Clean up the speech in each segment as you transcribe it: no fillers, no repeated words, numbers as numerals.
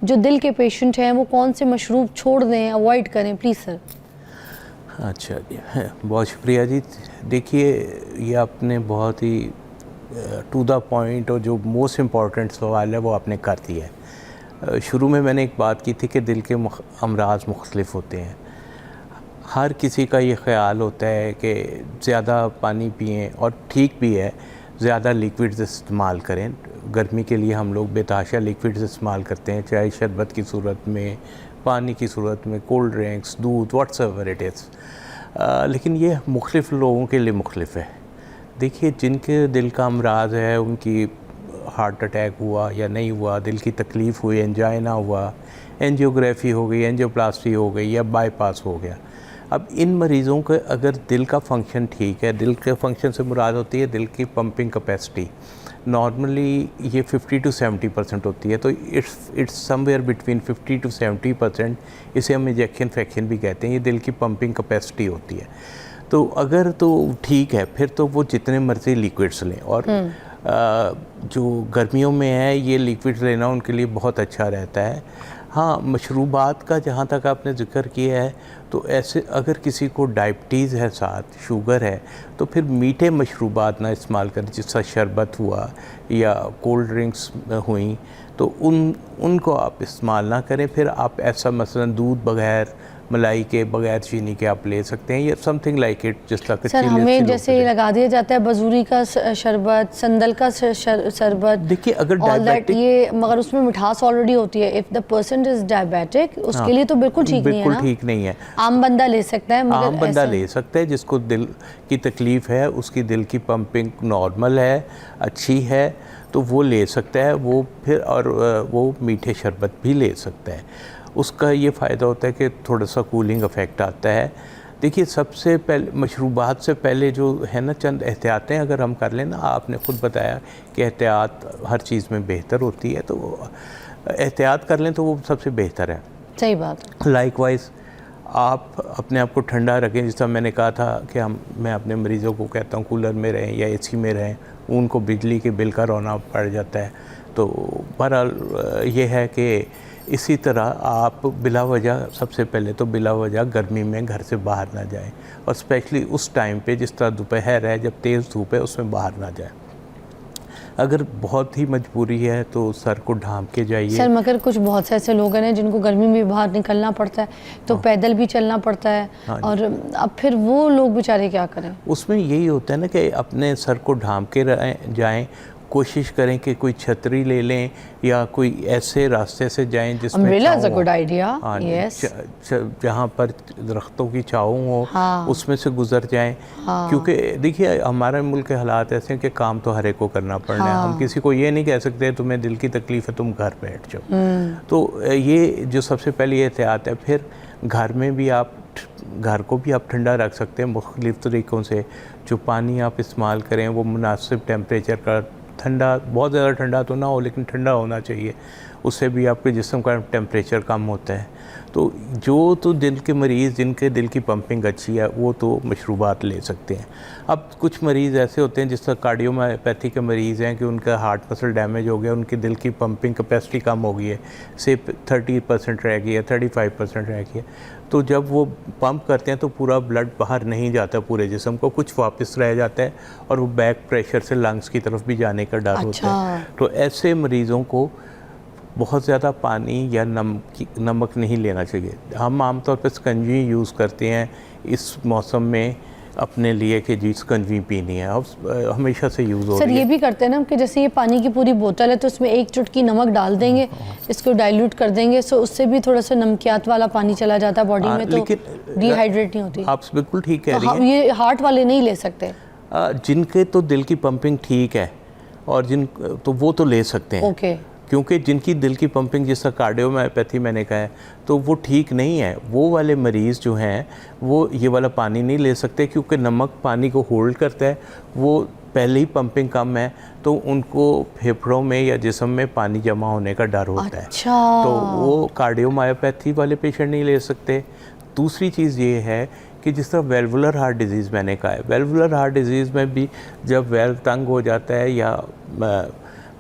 जो दिल के पेशेंट हैं वो कौन से मशरूब छोड़ दें, अवॉइड करें, प्लीज़ सर। अच्छा जी, बहुत शुक्रिया जी। देखिए, ये आपने बहुत ही टू द पॉइंट और जो मोस्ट इम्पॉर्टेंट सवाल है वो आपने कर दिया है। शुरू में मैंने एक बात की थी कि दिल के अमराज मुख्तलिफ होते हैं। हर किसी का ये ख्याल होता है कि ज़्यादा पानी पिएं, और ठीक भी है, ज़्यादा लिक्विड्स इस्तेमाल करें। गर्मी के लिए हम लोग बेतहाशा लिक्विड्स इस्तेमाल करते हैं, चाहे शरबत की सूरत में, पानी की सूरत में, कोल्ड ड्रिंक्स, दूध, व्हाट्सएवर इट इज़। लेकिन ये मुख्तलिफ़ लोगों के लिए मुख्तलिफ है। देखिए, जिनके दिल का अमराज है, उनकी हार्ट अटैक हुआ या नहीं हुआ, दिल की तकलीफ़ हुई, एंजाइना हुआ, एंजियोग्राफी हो गई, एंजियोप्लास्टी हो गई या बाईपास हो गया। अब इन मरीज़ों के अगर दिल का फंक्शन ठीक है, दिल के फंक्शन से मुराद होती है दिल की पंपिंग कैपेसिटी, नॉर्मली ये 50 to 70% होती है, तो इट्स समवेयर बिटवीन 50 to 70%। इसे हम इंजेक्शन फ्रैक्शन भी कहते हैं। ये दिल की पंपिंग कैपेसिटी होती है। तो अगर तो ठीक है, फिर तो वो जितने मर्ज़ी लिक्विड्स लें, और जो गर्मियों में है ये लिक्विड्स लेना उनके लिए बहुत अच्छा रहता है। हाँ, मशरूबात का जहाँ तक आपने ज़िक्र किया है, तो ऐसे अगर किसी को डायबिटीज़ है, साथ शुगर है, तो फिर मीठे मशरूबात ना इस्तेमाल करें, जिसका शरबत हुआ या कोल्ड ड्रिंक्स हुई, तो उनको आप इस्तेमाल ना करें। फिर आप ऐसा मसलन दूध बगैर, मलाई के, बगैर चीनी के आप ले सकते हैं, या समथिंग लाइक इट, जिस तरह सर हमें जैसे लगा दिया जाता है बजूरी का शरबत, संदल का शरबत। देखिए, अगर डायबिटिक ये, मगर उसमें मिठास ऑलरेडी होती है। If the person is diabetic, उसके लिए तो बिल्कुल ठीक नहीं है ना? बिल्कुल ठीक नहीं है। आम बंदा ले सकता है, मगर आम बंदा ले सकता है जिसको दिल की तकलीफ़ है, उसकी दिल की पंपिंग नॉर्मल है, अच्छी है, तो वो ले सकता है वो फिर, और वो मीठे शरबत भी ले सकता है। उसका ये फ़ायदा होता है कि थोड़ा सा कूलिंग इफ़ेक्ट आता है। देखिए, सबसे पहले मशरूबात से पहले जो है ना, चंद एहतियातें अगर हम कर लें ना, आपने ख़ुद बताया कि एहतियात हर चीज़ में बेहतर होती है, तो एहतियात कर लें तो वो सबसे बेहतर है। सही बात। लाइकवाइज आप अपने आप को ठंडा रखें। जिस तरह मैंने कहा था कि मैं अपने मरीज़ों को कहता हूँ कूलर में रहें या एसी में रहें, उनको बिजली के बिल का रोना पड़ जाता है। तो बहरहाल ये है कि इसी तरह आप बिला वजह, सबसे पहले तो बिला वजह गर्मी में घर से बाहर ना जाएं, और स्पेशली उस टाइम पे जिस तरह दोपहर है, जब तेज़ धूप है, उसमें बाहर ना जाएं। अगर बहुत ही मजबूरी है तो सर को ढांप के जाइए। सर मगर कुछ बहुत से ऐसे लोग हैं जिनको गर्मी में बाहर निकलना पड़ता है, तो पैदल भी चलना पड़ता है, और अब फिर वो लोग बेचारे क्या करें? उसमें यही होता है ना कि अपने सर को ढांप के जाएं, कोशिश करें कि कोई छतरी ले लें या कोई ऐसे रास्ते से जाएं जिसमें umbrella is a good idea, yes, जहाँ पर दरख्तों की छाँव हो, उसमें से गुजर जाएं। क्योंकि देखिए, हमारे मुल्क के हालात ऐसे हैं कि काम तो हर एक को करना पड़ना है। हम किसी को ये नहीं कह सकते तुम्हें दिल की तकलीफ़ है तुम घर बैठ जाओ। तो ये जो सबसे पहली एहतियात है। फिर घर में भी आप घर को भी आप ठंडा रख सकते हैं मुख्तलिफ़ तरीक़ों से। जो पानी आप इस्तेमाल करें वो मुनासिब टेम्परेचर का, ठंडा, बहुत ज़्यादा ठंडा तो ना हो लेकिन ठंडा होना चाहिए, उससे भी आपके जिस्म का टेम्परेचर कम होता है। तो जो तो दिल के मरीज़ जिनके दिल की पंपिंग अच्छी है, वो तो मशरूबात ले सकते हैं। अब कुछ मरीज़ ऐसे होते हैं जिस तरह कार्डियोमायोपैथी के मरीज़ हैं कि उनका हार्ट मसल डैमेज हो गया, उनकी दिल की पंपिंग कैपेसिटी कम हो गई है, सिर्फ 30% रह गई है, 35% रह गई है। तो जब वो पंप करते हैं तो पूरा ब्लड बाहर नहीं जाता पूरे जिस्म को, कुछ वापस रह जाता है, और वो बैक प्रेशर से लंग्स की तरफ भी जाने का डर होता है। तो ऐसे मरीज़ों को बहुत ज़्यादा पानी या नमक नहीं लेना चाहिए। हम आमतौर पर शिकंजी यूज़ करते हैं इस मौसम में अपने लिए कि जी शिकंजी पीनी है, और हमेशा से यूज़ हो रही है। सर ये भी करते हैं ना कि जैसे ये पानी की पूरी बोतल है तो उसमें 1 चुटकी नमक डाल देंगे, इसको डाइल्यूट कर देंगे, सो उससे भी थोड़ा सा नमकियात वाला पानी चला जाता है बॉडी में, तो डिहाइड्रेट नहीं होती। आप बिल्कुल ठीक कह रही हैं। ये हार्ट वाले नहीं ले सकते? जिनके तो दिल की पंपिंग ठीक है और तो वो तो ले सकते हैं। ओके। क्योंकि जिनकी दिल की पंपिंग, जिसका कार्डियोमायोपैथी मैंने कहा है, तो वो ठीक नहीं है, वो वाले मरीज़ जो हैं वो ये वाला पानी नहीं ले सकते, क्योंकि नमक पानी को होल्ड करता है। वो पहले ही पंपिंग कम है, तो उनको फेफड़ों में या जिस्म में पानी जमा होने का डर होता है। तो वो कार्डियोमायोपैथी वाले पेशेंट नहीं ले सकते। दूसरी चीज़ ये है कि जिस तरह वेल्वुलर हार्ट डिजीज़ मैंने कहा है, वेल्वुलर हार्ट डिजीज़ में भी जब वेल्व तंग हो जाता है या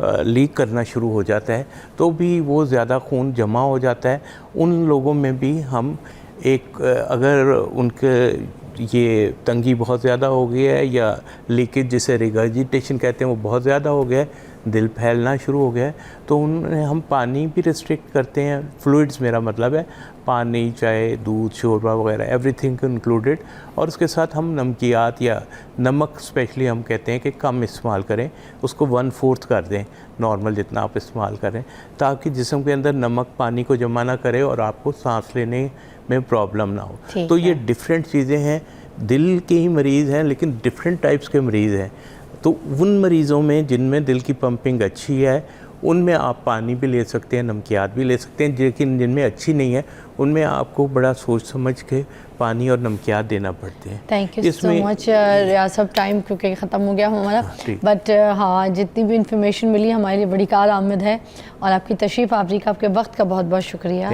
लीक करना शुरू हो जाता है तो भी वो ज़्यादा खून जमा हो जाता है। उन लोगों में भी हम अगर उनके ये तंगी बहुत ज़्यादा हो गई है या लीकेज जिसे रिगर्जिटेशन कहते हैं वो बहुत ज़्यादा हो गया है, दिल फैलना शुरू हो गया है, तो उनमें हम पानी भी रिस्ट्रिक्ट करते हैं। फ्लूइड्स मेरा मतलब है पानी, चाय, दूध, शोरबा वगैरह एवरीथिंग इंक्लूडेड। और उसके साथ हम नमकियात या नमक स्पेशली हम कहते हैं कि कम इस्तेमाल करें, उसको 1/4 कर दें नॉर्मल जितना आप इस्तेमाल करें, ताकि जिस्म के अंदर नमक पानी को जमा ना करे और आपको सांस लेने में प्रॉब्लम ना हो। तो ये डिफरेंट चीज़ें हैं, दिल के ही मरीज़ हैं लेकिन डिफरेंट टाइप्स के मरीज़ हैं। तो उन मरीज़ों में जिनमें दिल की पंपिंग अच्छी है उनमें आप पानी भी ले सकते हैं, नमकियात भी ले सकते हैं, लेकिन जिनमें अच्छी नहीं है उनमें आपको बड़ा सोच समझ के पानी और नमकियात देना पड़ते हैं। थैंक यू सो मच रियाज साहब, टाइम क्योंकि ख़त्म हो गया हमारा, बट हाँ जितनी भी इंफॉर्मेशन मिली हमारे लिए बड़ी कार आमद है और आपकी तशरीफ़ आवरी का, आपके वक्त का बहुत बहुत शुक्रिया।